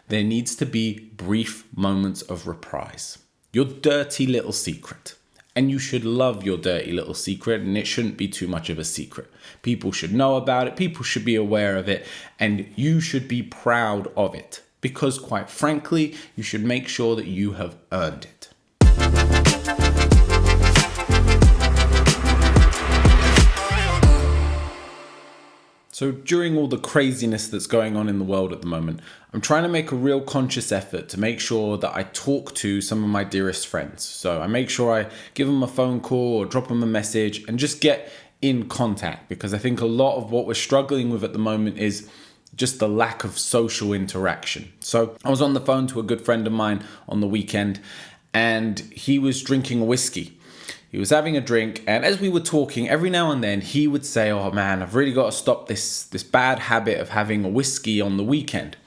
there needs to be brief moments of reprise. Your dirty little secret. And you should love your dirty little secret, and it shouldn't be too much of a secret. People should know about it, people should be aware of it, and you should be proud of it. Because quite frankly, you should make sure that you have earned it. So during all the craziness that's going on in the world at the moment, I'm trying to make a real conscious effort to make sure that I talk to some of my dearest friends. So I make sure I give them a phone call or drop them a message and just get in contact, because I think a lot of what we're struggling with at the moment is just the lack of social interaction. So I was on the phone to a good friend of mine on the weekend, and he was drinking a whiskey. He was having a drink, and as we were talking, every now and then he would say, "Oh man, I've really got to stop this bad habit of having a whiskey on the weekend."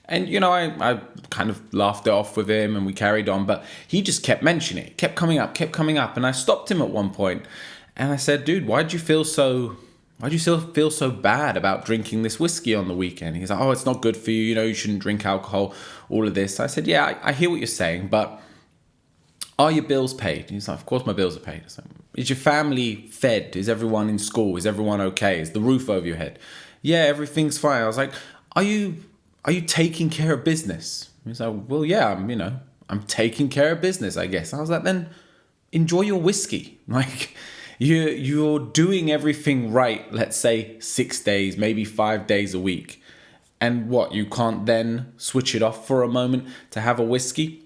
And I kind of laughed it off with him and we carried on, but he just kept mentioning it, kept coming up. And I stopped him at one point and I said, "Dude, why do you feel so bad about drinking this whiskey on the weekend?" He's like, "Oh, it's not good for you. You shouldn't drink alcohol, all of this." I said, "Yeah, I hear what you're saying, but are your bills paid?" He's like, "Of course my bills are paid." I said, "Is your family fed? Is everyone in school? Is everyone okay? Is the roof over your head?" "Yeah, everything's fine." I was like, Are you taking care of business?" He's like, "Well, yeah, I'm taking care of business, I guess." I was like, "Then enjoy your whiskey." Like, you're doing everything right, let's say 6 days, maybe 5 days a week. And what, you can't then switch it off for a moment to have a whiskey?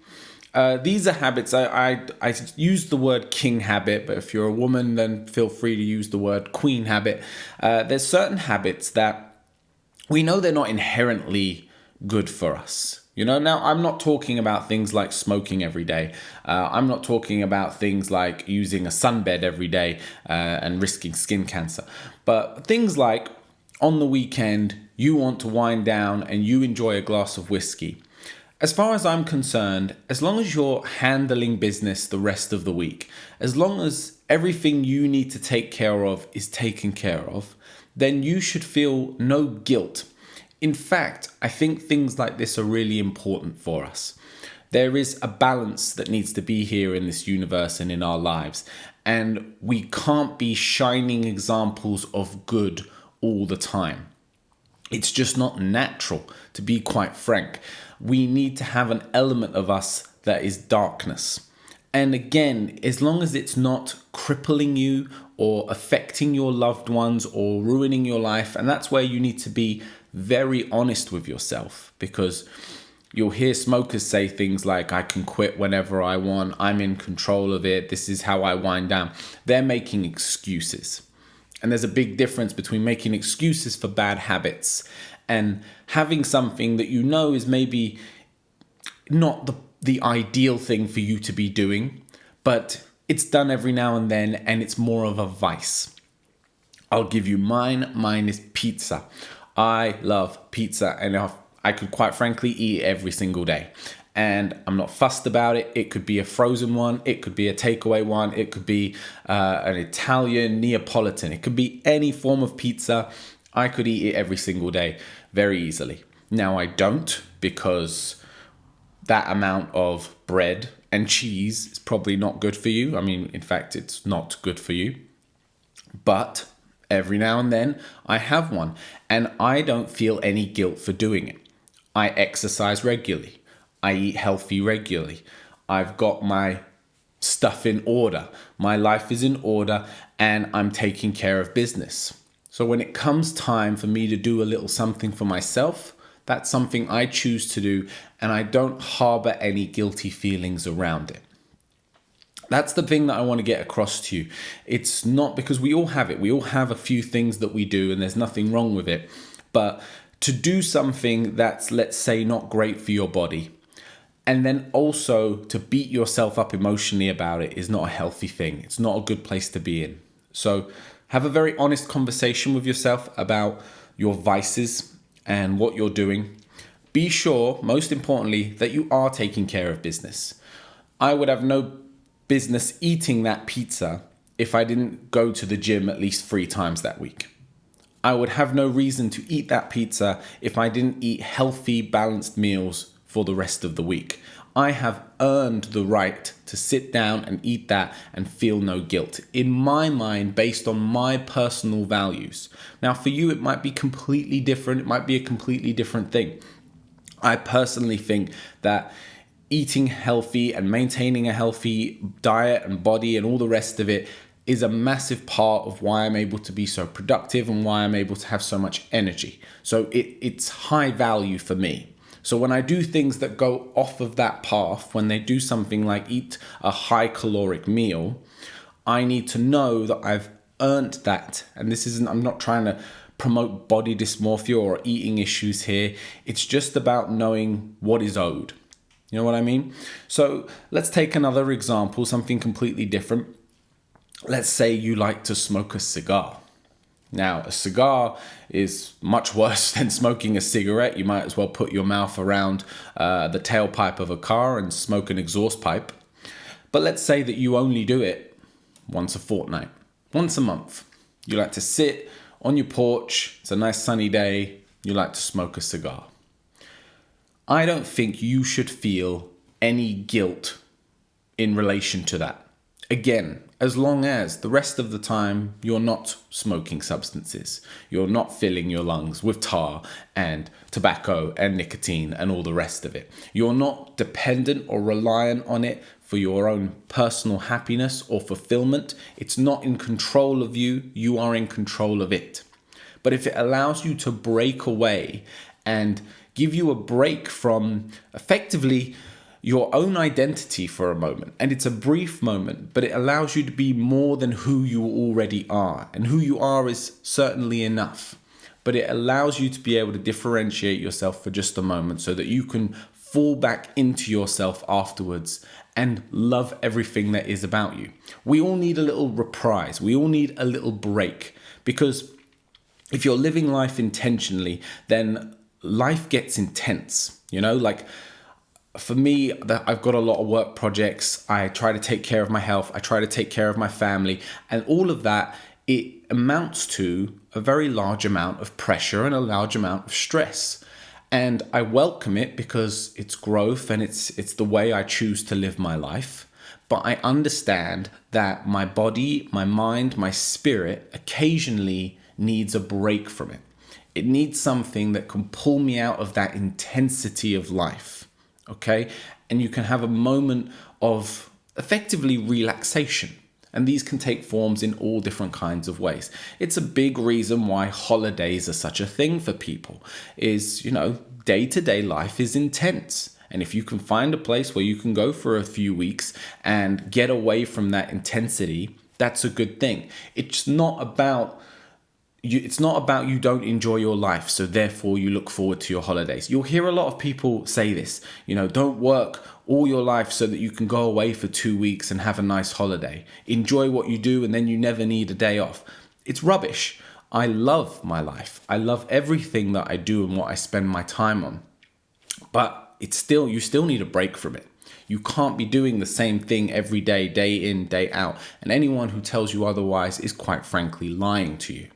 These are habits. I use the word king habit, but if you're a woman, then feel free to use the word queen habit. There's certain habits that we know they're not inherently good for us. Now I'm not talking about things like smoking every day. I'm not talking about things like using a sunbed every day and risking skin cancer. But things like on the weekend, you want to wind down and you enjoy a glass of whiskey. As far as I'm concerned, as long as you're handling business the rest of the week, as long as everything you need to take care of is taken care of, then you should feel no guilt. In fact, I think things like this are really important for us. There is a balance that needs to be here in this universe and in our lives, and we can't be shining examples of good all the time. It's just not natural, to be quite frank. We need to have an element of us that is darkness. And again, as long as it's not crippling you or affecting your loved ones or ruining your life, and that's where you need to be very honest with yourself, because you'll hear smokers say things like, "I can quit whenever I want, I'm in control of it, this is how I wind down." They're making excuses. And there's a big difference between making excuses for bad habits and having something that is maybe not the ideal thing for you to be doing, but it's done every now and then and it's more of a vice. I'll give you mine. Mine is pizza. I love pizza, and I could quite frankly eat every single day. And I'm not fussed about it. It could be a frozen one. It could be a takeaway one. It could be an Italian Neapolitan. It could be any form of pizza. I could eat it every single day very easily. Now I don't, because that amount of bread and cheese is probably not good for you. I mean, in fact, it's not good for you. But every now and then I have one, and I don't feel any guilt for doing it. I exercise regularly. I eat healthy regularly. I've got my stuff in order. My life is in order, and I'm taking care of business. So when it comes time for me to do a little something for myself, that's something I choose to do, and I don't harbor any guilty feelings around it. That's the thing that I want to get across to you. It's not, because we all have it. We all have a few things that we do, and there's nothing wrong with it. But to do something that's, let's say, not great for your body, and then also to beat yourself up emotionally about it, is not a healthy thing. It's not a good place to be in. So have a very honest conversation with yourself about your vices and what you're doing. Be sure, most importantly, that you are taking care of business. I would have no business eating that pizza if I didn't go to the gym at least 3 times that week. I would have no reason to eat that pizza if I didn't eat healthy, balanced meals for the rest of the week. I have earned the right to sit down and eat that and feel no guilt. In my mind, based on my personal values. Now, for you, it might be completely different. It might be a completely different thing. I personally think that eating healthy and maintaining a healthy diet and body and all the rest of it is a massive part of why I'm able to be so productive and why I'm able to have so much energy. So it's high value for me. So when I do things that go off of that path, when they do something like eat a high caloric meal, I need to know that I've earned that. And I'm not trying to promote body dysmorphia or eating issues here. It's just about knowing what is owed. You know what I mean? So let's take another example, something completely different. Let's say you like to smoke a cigar. Now, a cigar is much worse than smoking a cigarette. You might as well put your mouth around the tailpipe of a car and smoke an exhaust pipe. But let's say that you only do it once a fortnight, once a month. You like to sit on your porch. It's a nice sunny day. You like to smoke a cigar. I don't think you should feel any guilt in relation to that. Again, as long as the rest of the time you're not smoking substances, you're not filling your lungs with tar and tobacco and nicotine and all the rest of it. You're not dependent or reliant on it for your own personal happiness or fulfillment. It's not in control of you, you are in control of it. But if it allows you to break away and give you a break from effectively your own identity for a moment, and it's a brief moment, but it allows you to be more than who you already are, and who you are is certainly enough, but it allows you to be able to differentiate yourself for just a moment so that you can fall back into yourself afterwards and love everything that is about you. We all need a little reprise. We all need a little break, because if you're living life intentionally, then life gets intense, like for me, I've got a lot of work projects. I try to take care of my health. I try to take care of my family, and all of that, it amounts to a very large amount of pressure and a large amount of stress. And I welcome it because it's growth and it's the way I choose to live my life. But I understand that my body, my mind, my spirit occasionally needs a break from it. It needs something that can pull me out of that intensity of life. Okay, and you can have a moment of effectively relaxation. And these can take forms in all different kinds of ways. It's a big reason why holidays are such a thing for people is, day-to-day life is intense. And if you can find a place where you can go for a few weeks and get away from that intensity, that's a good thing. It's not about you don't enjoy your life, so therefore you look forward to your holidays. You'll hear a lot of people say this, don't work all your life so that you can go away for 2 weeks and have a nice holiday. Enjoy what you do and then you never need a day off. It's rubbish. I love my life. I love everything that I do and what I spend my time on. But you still need a break from it. You can't be doing the same thing every day, day in, day out. And anyone who tells you otherwise is quite frankly lying to you.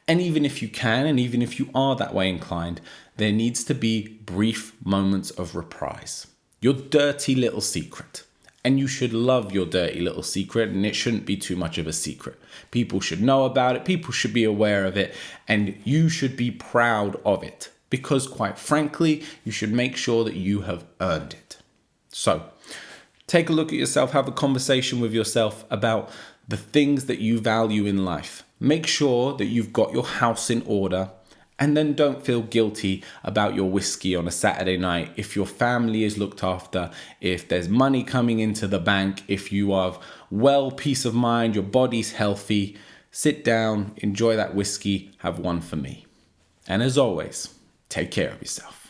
And even if you can, and even if you are that way inclined, there needs to be brief moments of reprise. Your dirty little secret. And you should love your dirty little secret, and it shouldn't be too much of a secret. People should know about it, people should be aware of it, and you should be proud of it. Because quite frankly, you should make sure that you have earned it. So, take a look at yourself, have a conversation with yourself about the things that you value in life. Make sure that you've got your house in order, and then don't feel guilty about your whiskey on a Saturday night if your family is looked after, if there's money coming into the bank, if you have peace of mind, your body's healthy. Sit down, enjoy that whiskey, have one for me. And as always, take care of yourself.